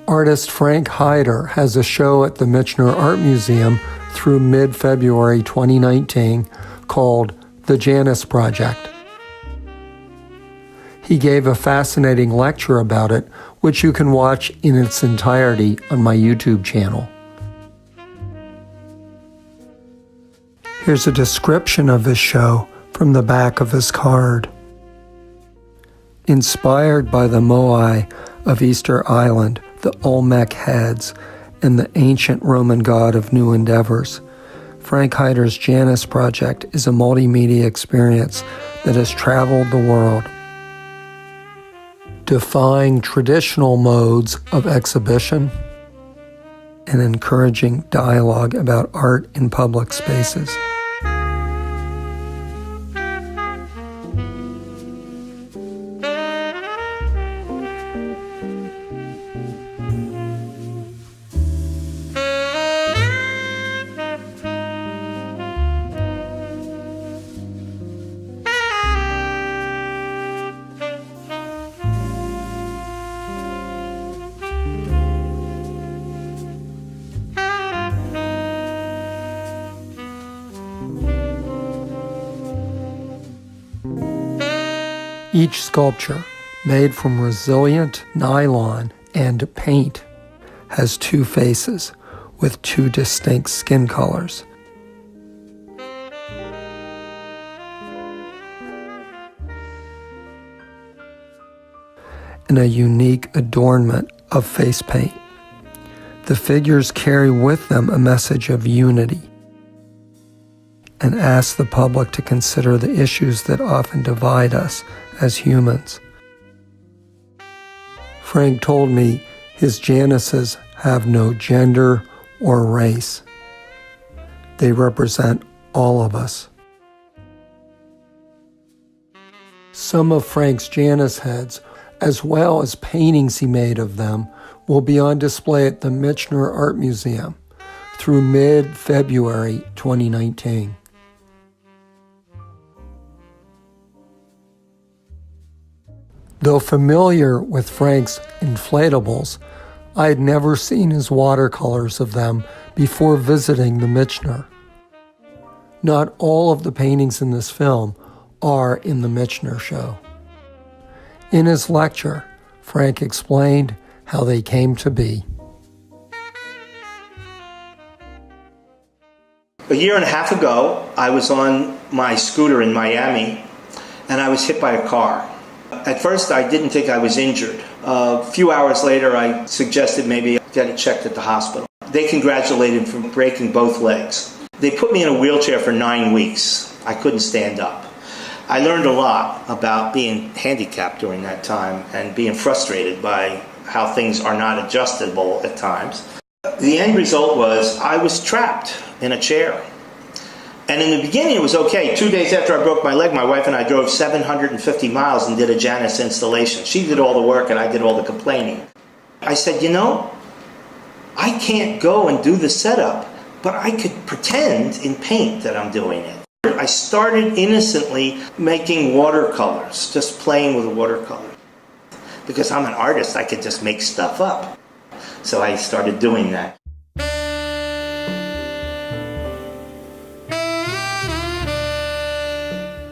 Artist Frank Hyder has a show at the Michener Art Museum through mid-February 2019 called The Janus Project. He gave a fascinating lecture about it, which you can watch in its entirety on my YouTube channel. Here's a description of his show from the back of his card. Inspired by the moai of Easter Island, the Olmec heads, and the ancient Roman god of new endeavors, Frank Hyder's Janus Project is a multimedia experience that has traveled the world, defying traditional modes of exhibition and encouraging dialogue about art in public spaces. Each sculpture, made from resilient nylon and paint, has two faces with two distinct skin colors. And a unique adornment of face paint. The figures carry with them a message of unity and ask the public to consider the issues that often divide us as humans. Frank told me his Januses have no gender or race. They represent all of us. Some of Frank's Janus heads, as well as paintings he made of them, will be on display at the Michener Art Museum through mid-February 2019. Though familiar with Frank's inflatables, I had never seen his watercolors of them before visiting the Michener. Not all of the paintings in this film are in the Michener show. In his lecture, Frank explained how they came to be. A year and a half ago, I was on my scooter in Miami, and I was hit by a car. At first, I didn't think I was injured. A few hours later, I suggested maybe get it checked at the hospital. They congratulated me for breaking both legs. They put me in a wheelchair for 9 weeks. I couldn't stand up. I learned a lot about being handicapped during that time and being frustrated by how things are not adjustable at times. The end result was I was trapped in a chair. And in the beginning it was okay. 2 days after I broke my leg, my wife and I drove 750 miles and did a Janus installation. She did all the work and I did all the complaining. I said, you know, I can't go and do the setup, but I could pretend in paint that I'm doing it. I started innocently making watercolors, just playing with watercolor. Because I'm an artist, I could just make stuff up. So I started doing that.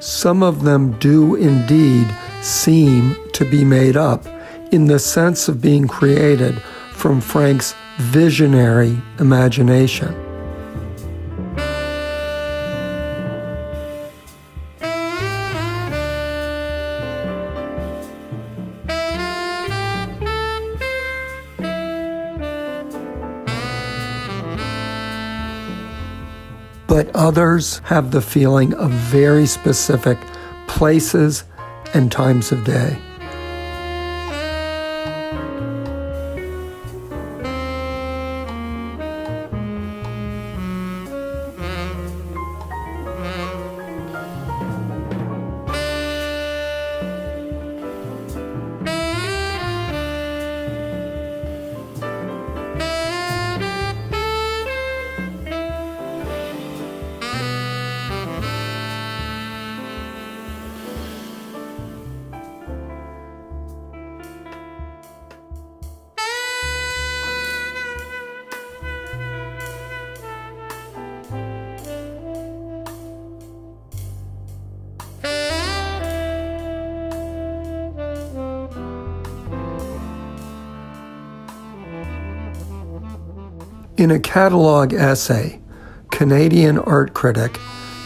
Some of them do indeed seem to be made up in the sense of being created from Frank's visionary imagination. But others have the feeling of very specific places and times of day. In a catalog essay, Canadian art critic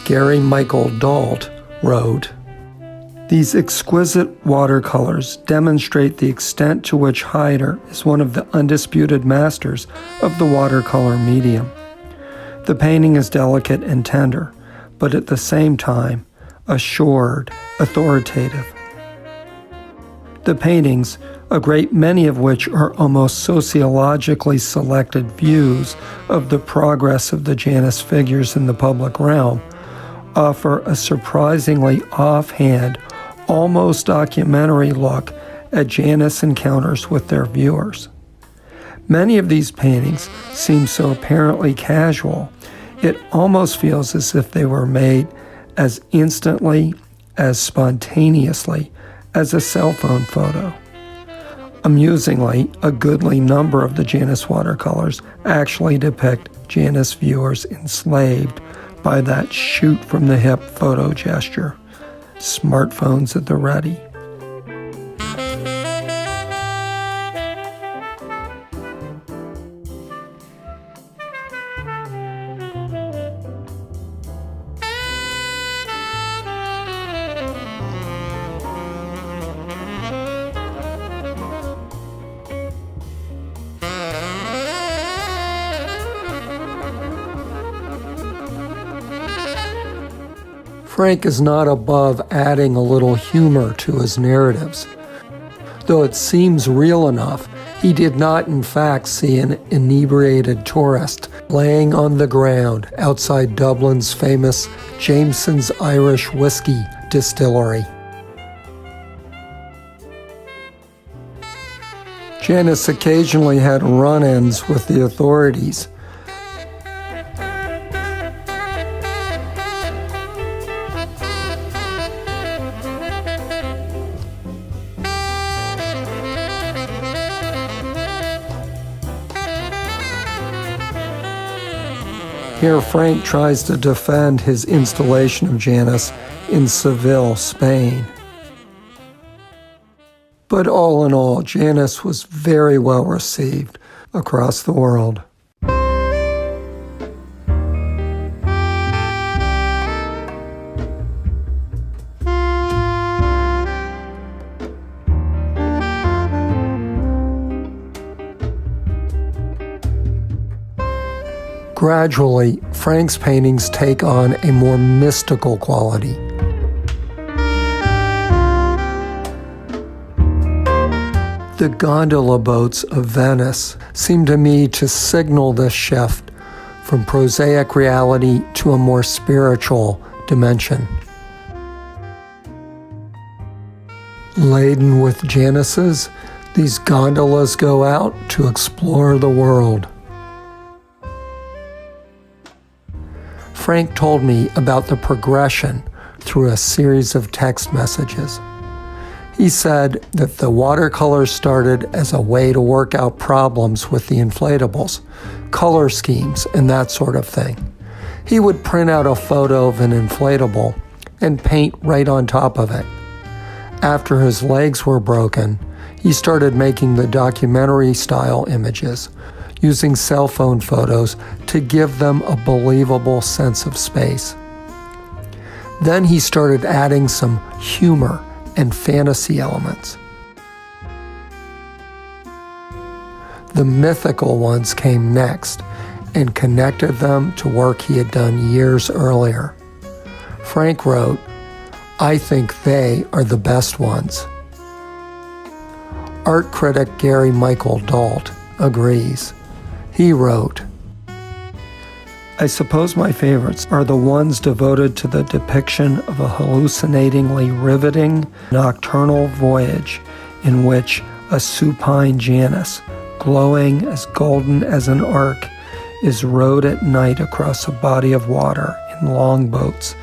Gary Michael Dalt wrote, "These exquisite watercolors demonstrate the extent to which Hyder is one of the undisputed masters of the watercolor medium. The painting is delicate and tender, but at the same time, assured, authoritative. The paintings, a great many of which are almost sociologically selected views of the progress of the Janus figures in the public realm, offer a surprisingly offhand, almost documentary look at Janus encounters with their viewers. Many of these paintings seem so apparently casual, it almost feels as if they were made as instantly, as spontaneously as a cell phone photo. Amusingly, a goodly number of the Janis watercolors actually depict Janus viewers enslaved by that shoot-from-the-hip photo gesture. Smartphones at the ready. Frank is not above adding a little humor to his narratives. Though it seems real enough, he did not in fact see an inebriated tourist laying on the ground outside Dublin's famous Jameson's Irish Whiskey distillery. Janus occasionally had run-ins with the authorities. Here Frank tries to defend his installation of Janus in Seville, Spain. But all in all, Janus was very well received across the world. Gradually, Frank's paintings take on a more mystical quality. The gondola boats of Venice seem to me to signal this shift from prosaic reality to a more spiritual dimension. Laden with Januses, these gondolas go out to explore the world. Frank told me about the progression through a series of text messages. He said that the watercolors started as a way to work out problems with the inflatables, color schemes, and that sort of thing. He would print out a photo of an inflatable and paint right on top of it. After his legs were broken, he started making the documentary-style images, using cell phone photos to give them a believable sense of space. Then he started adding some humor and fantasy elements. The mythical ones came next and connected them to work he had done years earlier. Frank wrote, "I think they are the best ones." Art critic Gary Michael Dalt agrees. He wrote, "I suppose my favorites are the ones devoted to the depiction of a hallucinatingly riveting nocturnal voyage in which a supine Janus, glowing as golden as an arc, is rowed at night across a body of water in longboats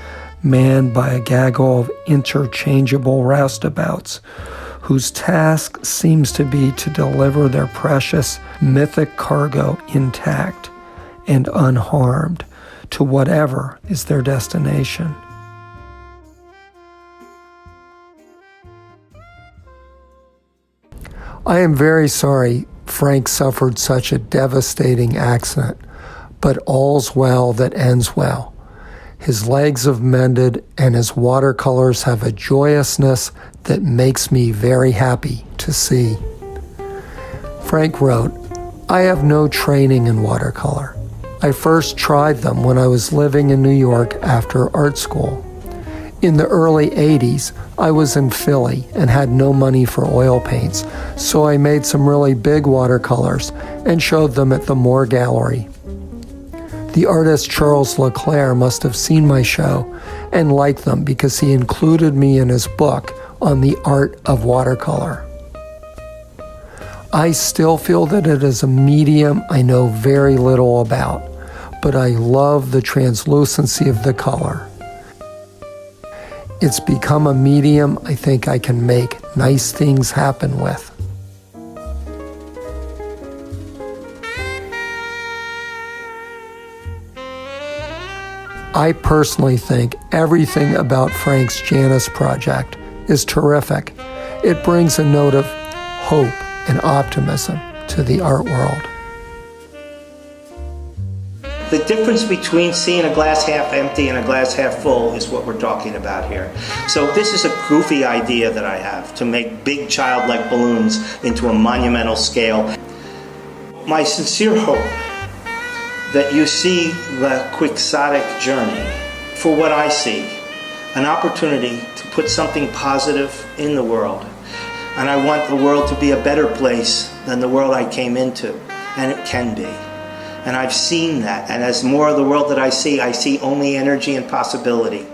manned by a gaggle of interchangeable roustabouts, whose task seems to be to deliver their precious mythic cargo intact and unharmed to whatever is their destination." I am very sorry Frank suffered such a devastating accident, but all's well that ends well. His legs have mended, and his watercolors have a joyousness that makes me very happy to see. Frank wrote, "I have no training in watercolor. I first tried them when I was living in New York after art school. In the early 80s, I was in Philly and had no money for oil paints, so I made some really big watercolors and showed them at the Moore Gallery. The artist Charles Leclerc must have seen my show and liked them because he included me in his book on the art of watercolor. I still feel that it is a medium I know very little about, but I love the translucency of the color. It's become a medium I think I can make nice things happen with." I personally think everything about Frank's Janus Project is terrific. It brings a note of hope and optimism to the art world. The difference between seeing a glass half empty and a glass half full is what we're talking about here. So this is a goofy idea that I have, to make big childlike balloons into a monumental scale. My sincere hope that you see the quixotic journey for what I see, an opportunity to put something positive in the world. And I want the world to be a better place than the world I came into, and it can be. And I've seen that, and as more of the world that I see only energy and possibility.